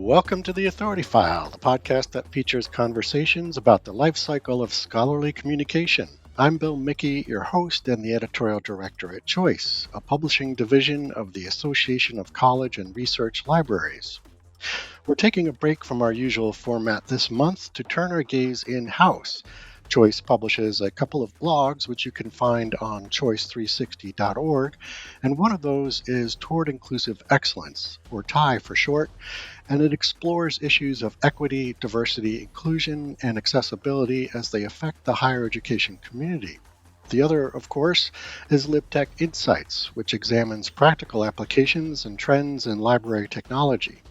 Welcome to the Authority File, the podcast that features conversations about the life cycle of scholarly communication. I'm Bill Mickey, your host and the editorial director at Choice, a publishing division of the Association of College and Research Libraries. We're taking a break from our usual format this month to turn our gaze in-house. Choice publishes a couple of blogs, which you can find on choice360.org, and one of those is Toward Inclusive Excellence, or TIE for short, and it explores issues of equity, diversity, inclusion, and accessibility as they affect the higher education community. The other, of course, is LibTech Insights, which examines practical applications and trends in library technology.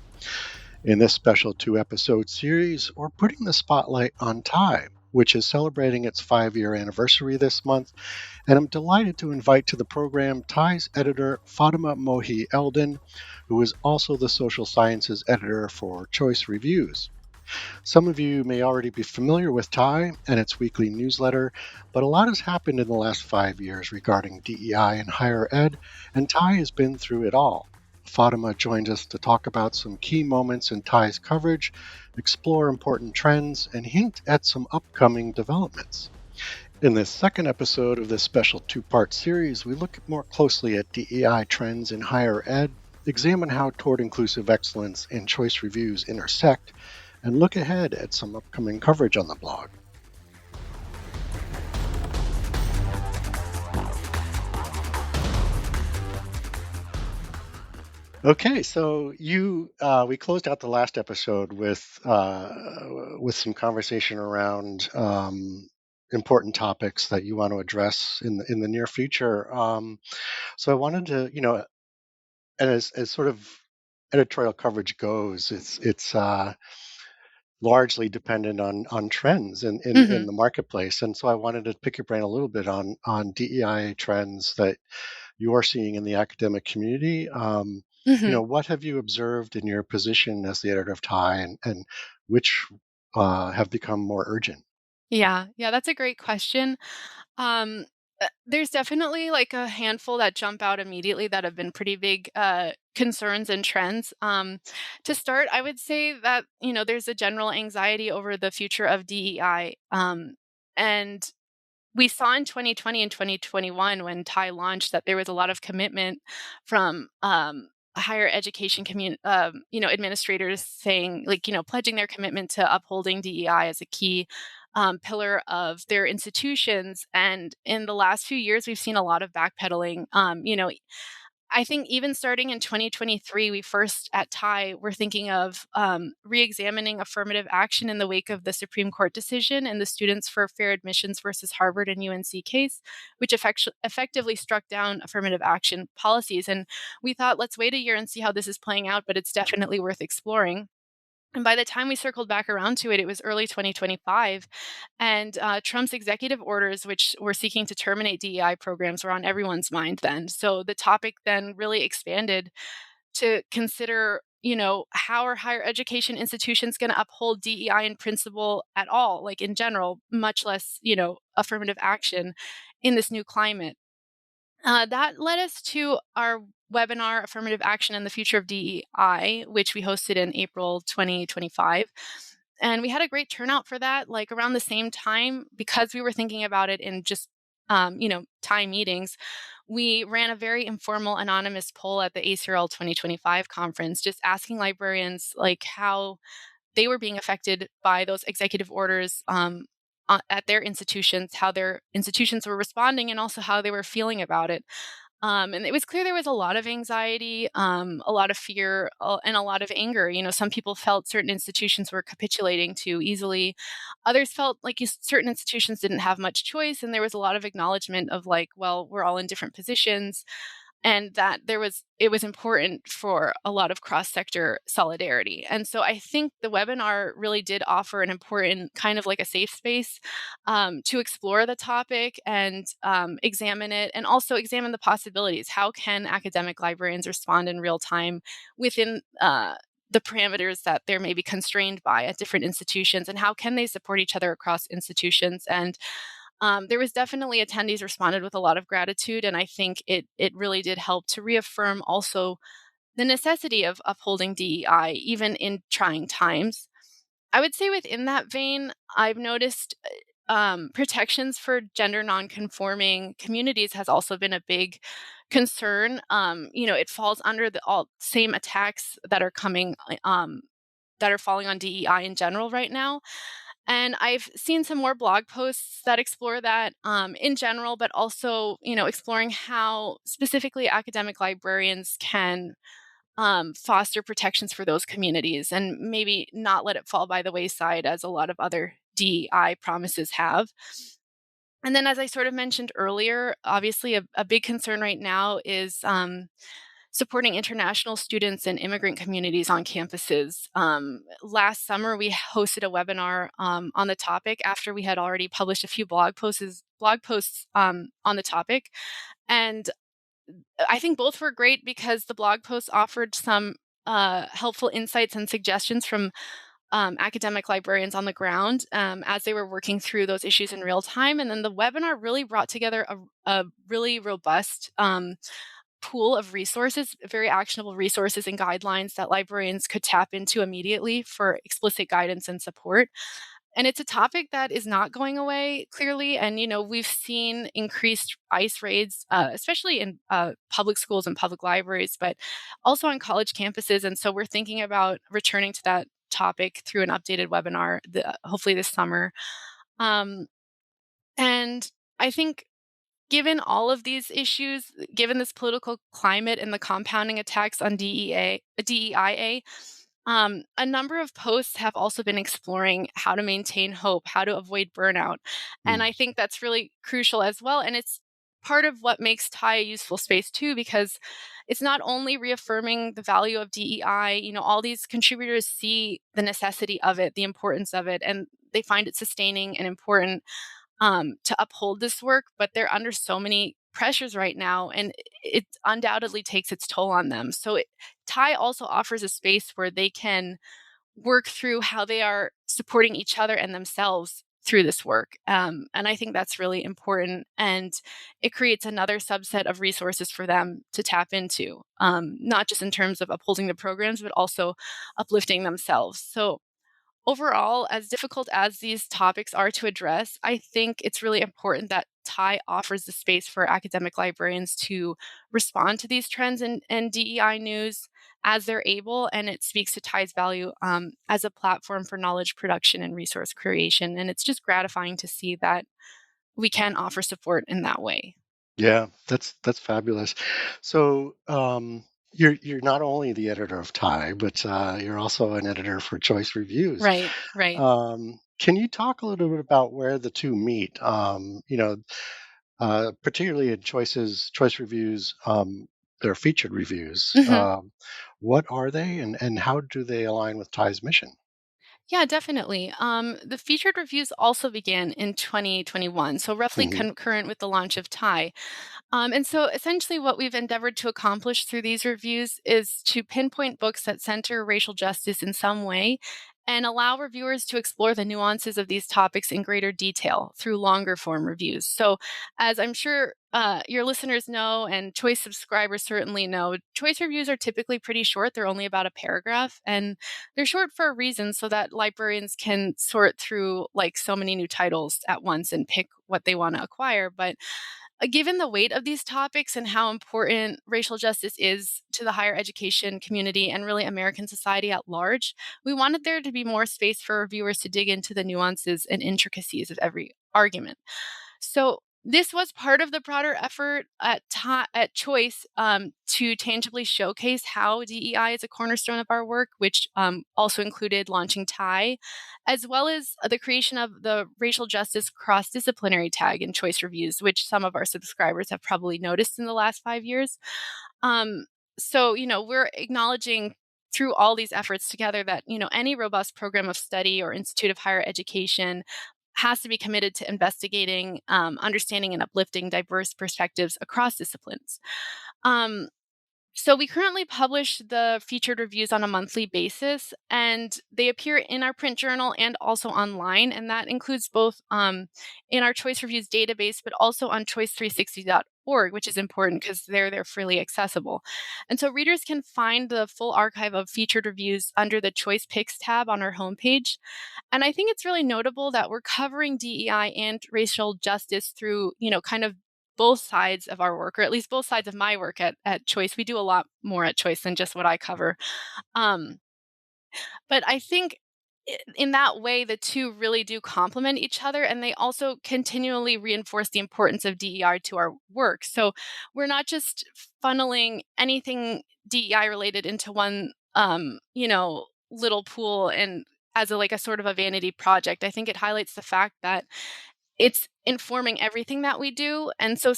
In this special 2-episode series, we're putting the spotlight on TIE, which is celebrating its 5-year anniversary this month, and I'm delighted to invite to the program TIE's editor, Fatima Mohi Eldin, who is also the social sciences editor for Choice Reviews. Some of you may already be familiar with TIE and its weekly newsletter, but a lot has happened in the last 5 years regarding DEI in higher ed, and TIE has been through it all. Fatima joined us to talk about some key moments in TIE's coverage, explore important trends, and hint at some upcoming developments. In this second episode of this special 2-part series, we look more closely at DEI trends in higher ed, examine how Toward Inclusive Excellence and Choice Reviews intersect, and look ahead at some upcoming coverage on the blog. Okay, so we closed out the last episode with some conversation around important topics that you want to address in the near future. So I wanted to, and as sort of editorial coverage goes, it's largely dependent on trends in Mhm. the marketplace, and so I wanted to pick your brain a little bit on DEI trends that you're seeing in the academic community. Mhm. What have you observed in your position as the editor of TIE, and which have become more urgent? Yeah. Yeah, that's a great question. There's definitely, like, a handful that jump out immediately that have been pretty big, concerns and trends. To start, I would say that, there's a general anxiety over the future of DEI, and we saw in 2020 and 2021 when TIE launched that there was a lot of commitment from, higher education administrators saying, like, pledging their commitment to upholding DEI as a key pillar of their institutions. And in the last few years, we've seen a lot of backpedaling. I think even starting in 2023, we first at TIE were thinking of re-examining affirmative action in the wake of the Supreme Court decision and the Students for Fair Admissions versus Harvard and UNC case, which effectively struck down affirmative action policies. And we thought, let's wait a year and see how this is playing out, but it's definitely worth exploring. And by the time we circled back around to it, it was early 2025. And Trump's executive orders, which were seeking to terminate DEI programs, were on everyone's mind then. So the topic then really expanded to consider, how are higher education institutions going to uphold DEI in principle at all, like in general, much less, affirmative action in this new climate. That led us to our webinar, Affirmative Action and the Future of DEI, which we hosted in April 2025. And we had a great turnout for that, like around the same time, because we were thinking about it in just, time meetings. We ran a very informal, anonymous poll at the ACRL 2025 conference, just asking librarians like how they were being affected by those executive orders at their institutions, how their institutions were responding, and also how they were feeling about it. And it was clear there was a lot of anxiety, a lot of fear, and a lot of anger. Some people felt certain institutions were capitulating too easily. Others felt like certain institutions didn't have much choice, and there was a lot of acknowledgement of like, well, we're all in different positions, and that it was important for a lot of cross-sector solidarity. And so I think the webinar really did offer an important kind of like a safe space to explore the topic and examine it, and also examine the possibilities. How can academic librarians respond in real time within the parameters that they're maybe constrained by at different institutions, and how can they support each other across institutions? And there was definitely attendees responded with a lot of gratitude, and I think it really did help to reaffirm also the necessity of upholding DEI, even in trying times. I would say within that vein, I've noticed protections for gender nonconforming communities has also been a big concern. It falls under the all same attacks that are coming, that are falling on DEI in general right now. And I've seen some more blog posts that explore that in general, but also, exploring how specifically academic librarians can foster protections for those communities and maybe not let it fall by the wayside as a lot of other DEI promises have. And then, as I sort of mentioned earlier, obviously a big concern right now is supporting international students and immigrant communities on campuses. Last summer, we hosted a webinar on the topic after we had already published a few blog posts on the topic, and I think both were great because the blog posts offered some helpful insights and suggestions from academic librarians on the ground as they were working through those issues in real time. And then the webinar really brought together a really robust pool of resources, very actionable resources and guidelines that librarians could tap into immediately for explicit guidance and support. And it's a topic that is not going away clearly. And, we've seen increased ICE raids, especially in public schools and public libraries, but also on college campuses. And so we're thinking about returning to that topic through an updated webinar, hopefully this summer. Um, and I think given all of these issues, given this political climate and the compounding attacks on DEIA, a number of posts have also been exploring how to maintain hope, how to avoid burnout. And Mm. I think that's really crucial as well. And it's part of what makes TIE a useful space too, because it's not only reaffirming the value of DEI, all these contributors see the necessity of it, the importance of it, and they find it sustaining and important to uphold this work, but they're under so many pressures right now, and it undoubtedly takes its toll on them. So, TIE also offers a space where they can work through how they are supporting each other and themselves through this work. And I think that's really important. And it creates another subset of resources for them to tap into, not just in terms of upholding the programs, but also uplifting themselves. So, overall, as difficult as these topics are to address, I think it's really important that TIE offers the space for academic librarians to respond to these trends and DEI news as they're able, and it speaks to TIE's value as a platform for knowledge production and resource creation. And it's just gratifying to see that we can offer support in that way. Yeah, that's fabulous. So you're not only the editor of Tie, but you're also an editor for Choice Reviews. Right, right. Can you talk a little bit about where the two meet? Particularly in Choice Reviews, their featured reviews. Mhm. What are they, and how do they align with Tie's mission? Yeah, definitely. The featured reviews also began in 2021, so roughly Hmm. concurrent with the launch of TIE. And so essentially, what we've endeavored to accomplish through these reviews is to pinpoint books that center racial justice in some way and allow reviewers to explore the nuances of these topics in greater detail through longer form reviews. So, as I'm sure your listeners know, and Choice subscribers certainly know, Choice reviews are typically pretty short. They're only about a paragraph, and they're short for a reason so that librarians can sort through like so many new titles at once and pick what they want to acquire. But given the weight of these topics and how important racial justice is to the higher education community and really American society at large, we wanted there to be more space for reviewers to dig into the nuances and intricacies of every argument. So this was part of the broader effort at Choice to tangibly showcase how DEI is a cornerstone of our work, which also included launching TIE, as well as the creation of the racial justice cross-disciplinary tag in Choice reviews, which some of our subscribers have probably noticed in the last 5 years. Um, so, we're acknowledging through all these efforts together that, any robust program of study or institute of higher education has to be committed to investigating, understanding, and uplifting diverse perspectives across disciplines. Um, So we currently publish the featured reviews on a monthly basis, and they appear in our print journal and also online. And that includes both in our Choice Reviews database, but also on choice360.org, which is important because they're freely accessible. And so readers can find the full archive of featured reviews under the Choice Picks tab on our homepage. And I think it's really notable that we're covering DEI and racial justice through, kind of both sides of our work, or at least both sides of my work at Choice. We do a lot more at Choice than just what I cover. Um, but I think in that way, the two really do complement each other, and they also continually reinforce the importance of DEI to our work. So we're not just funneling anything DEI related into one, little pool and as a sort of a vanity project. I think it highlights the fact that it's informing everything that we do. And so,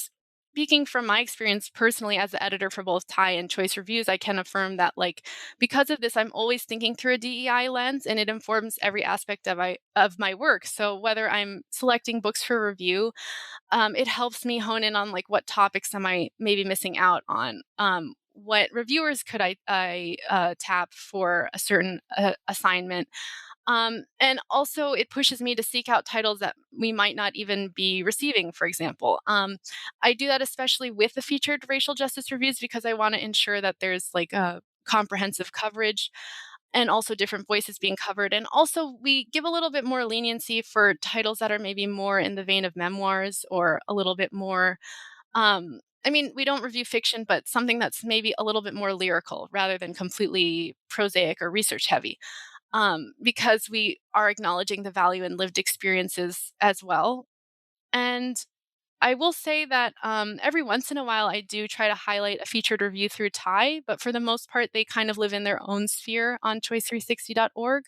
speaking from my experience personally as the editor for both Tie and Choice Reviews, I can affirm that, because of this, I'm always thinking through a DEI lens, and it informs every aspect of my work. So, whether I'm selecting books for review, it helps me hone in on what topics am I maybe missing out on. What reviewers could I tap for a certain assignment? And also, it pushes me to seek out titles that we might not even be receiving, for example. I do that especially with the featured racial justice reviews because I want to ensure that there's a comprehensive coverage and also different voices being covered. And also, we give a little bit more leniency for titles that are maybe more in the vein of memoirs or a little bit more. I mean, we don't review fiction, but something that's maybe a little bit more lyrical rather than completely prosaic or research heavy, because we are acknowledging the value in lived experiences as well. And I will say that every once in a while, I do try to highlight a featured review through Tie, but for the most part, they kind of live in their own sphere on choice360.org.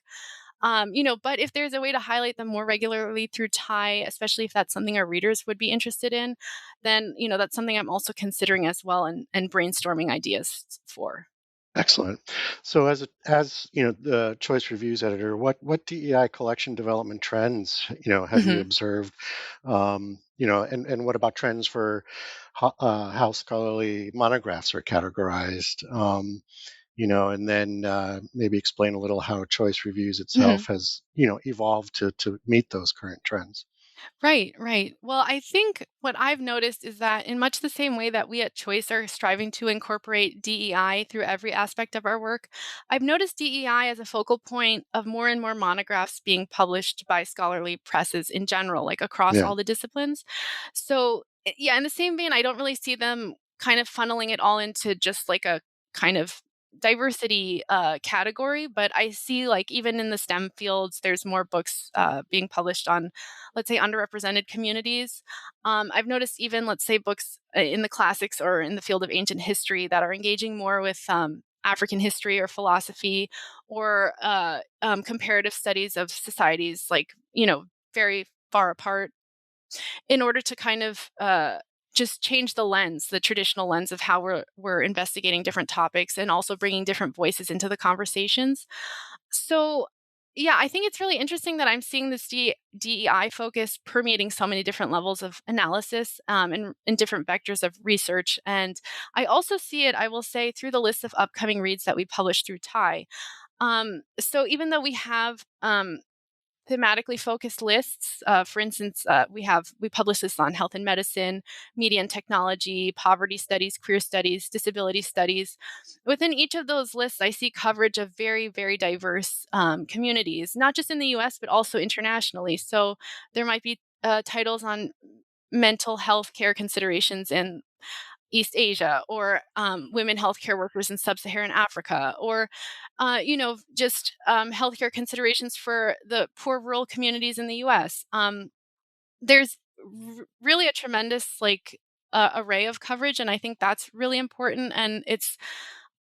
But if there's a way to highlight them more regularly through Tie, especially if that's something our readers would be interested in, then that's something I'm also considering as well and brainstorming ideas for. Excellent. So, as the Choice Reviews editor, what DEI collection development trends have you Mhm. observed? And what about trends for how scholarly monographs are categorized? And then maybe explain a little how Choice Reviews Mhm. itself has evolved to meet those current trends. Right, right. Well, I think what I've noticed is that in much the same way that we at Choice are striving to incorporate DEI through every aspect of our work, I've noticed DEI as a focal point of more and more monographs being published by scholarly presses in general, across Yeah. all the disciplines. So, yeah, in the same vein, I don't really see them kind of funneling it all into just a kind of diversity category, but I see even in the STEM fields, there's more books being published on, let's say, underrepresented communities. I've noticed even, let's say, books in the classics or in the field of ancient history that are engaging more with African history or philosophy or comparative studies of societies, very far apart, in order to kind of just change the lens, the traditional lens of how we're investigating different topics and also bringing different voices into the conversations. So, yeah, I think it's really interesting that I'm seeing this DEI focus permeating so many different levels of analysis and different vectors of research. And I also see it, I will say, through the list of upcoming reads that we publish through TIE. So even though we have thematically focused lists. For instance, we publish this on health and medicine, media and technology, poverty studies, queer studies, disability studies. Within each of those lists, I see coverage of very, very diverse communities, not just in the U.S. but also internationally. So there might be titles on mental health care considerations in East Asia, or women healthcare workers in sub-Saharan Africa, or just healthcare considerations for the poor rural communities in the U.S. There's really a tremendous array of coverage, and I think that's really important, and it's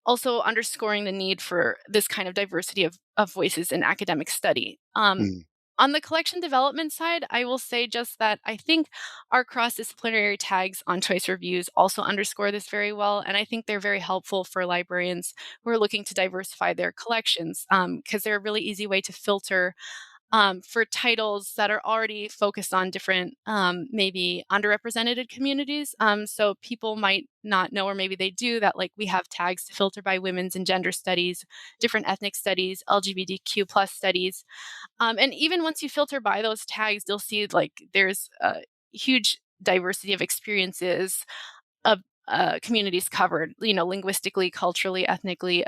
also underscoring the need for this kind of diversity of voices in academic study. Mm. On the collection development side, I will say just that I think our cross disciplinary tags on choice reviews also underscore this very well. And I think they're very helpful for librarians who are looking to diversify their collections because they're a really easy way to filter for titles that are already focused on different, maybe underrepresented communities. So people might not know, or maybe they do, that like we have tags to filter by women's and gender studies, different ethnic studies, LGBTQ plus studies. And even once you filter by those tags, you'll see like there's a huge diversity of experiences of communities covered, linguistically, culturally, ethnically,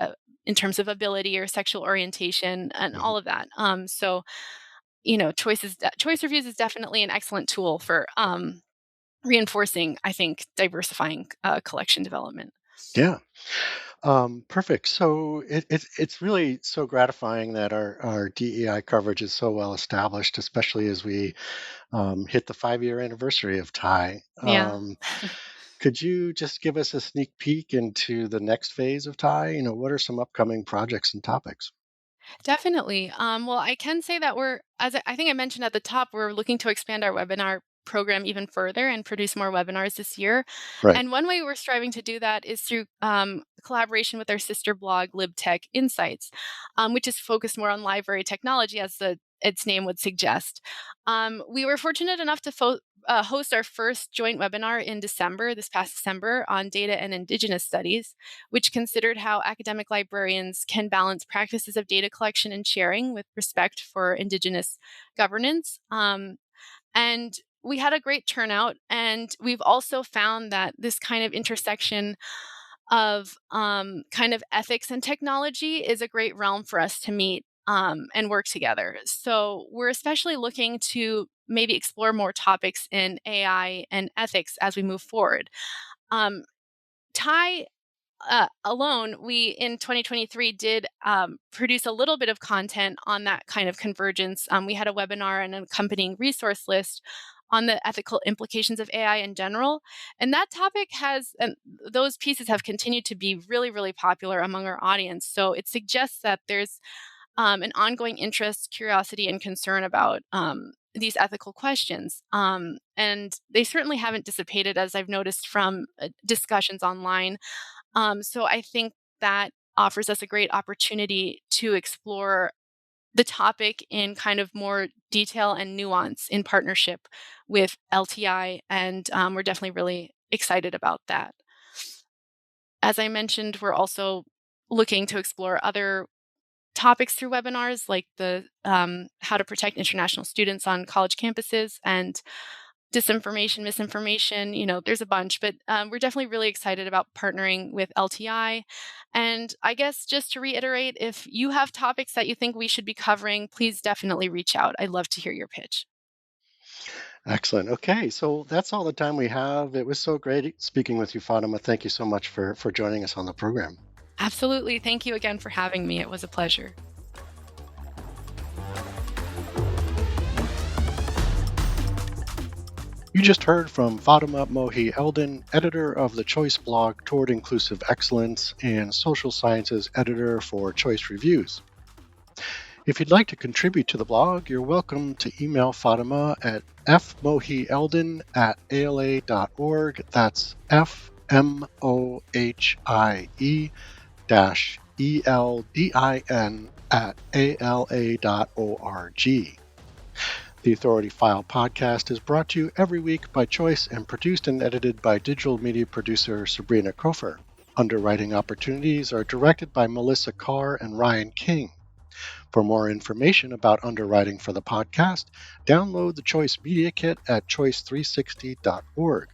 in terms of ability or sexual orientation and Mhm. all of that. So, choice reviews is definitely an excellent tool for reinforcing, I think, diversifying collection development. Yeah. Perfect. So it's really so gratifying that our DEI coverage is so well established, especially as we hit the 5-year anniversary of TIE. Yeah. Could you just give us a sneak peek into the next phase of TIE? What are some upcoming projects and topics? Definitely. Well, I can say that I think I mentioned at the top, we're looking to expand our webinar program even further and produce more webinars this year. Right. And one way we're striving to do that is through collaboration with our sister blog, LibTech Insights, which is focused more on library technology, as its name would suggest. We were fortunate enough to host our first joint webinar in December, this past December, on data and Indigenous studies, which considered how academic librarians can balance practices of data collection and sharing with respect for Indigenous governance. And we had a great turnout, and we've also found that this kind of intersection of kind of ethics and technology is a great realm for us to meet and work together. So we're especially looking to maybe explore more topics in AI and ethics as we move forward. Um, Ty alone, we in 2023 did produce a little bit of content on that kind of convergence. We had a webinar and an accompanying resource list on the ethical implications of AI in general. And that topic and those pieces have continued to be really, really popular among our audience. So it suggests that there's an ongoing interest, curiosity, and concern about these ethical questions. And they certainly haven't dissipated, as I've noticed from discussions online. So I think that offers us a great opportunity to explore the topic in kind of more detail and nuance in partnership with LTI. And we're definitely really excited about that. As I mentioned, we're also looking to explore other topics through webinars, like the how to protect international students on college campuses and disinformation, misinformation. There's a bunch, but we're definitely really excited about partnering with LTI. And I guess just to reiterate, if you have topics that you think we should be covering, please definitely reach out. I'd love to hear your pitch. Excellent. Okay, so that's all the time we have. It was so great speaking with you, Fatima. Thank you so much for joining us on the program. Absolutely. Thank you again for having me. It was a pleasure. You just heard from Fatima Mohi Eldon, editor of the Choice blog Toward Inclusive Excellence and social sciences editor for Choice Reviews. If you'd like to contribute to the blog, you're welcome to email Fatima at fmohieldon@ala.org. That's FMOHIE ELDIN@ala.org. The Authority File podcast is brought to you every week by Choice and produced and edited by digital media producer Sabrina Kofer. Underwriting opportunities are directed by Melissa Carr and Ryan King. For more information about underwriting for the podcast, download the Choice Media Kit at choice360.org.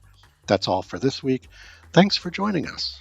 That's all for this week. Thanks for joining us.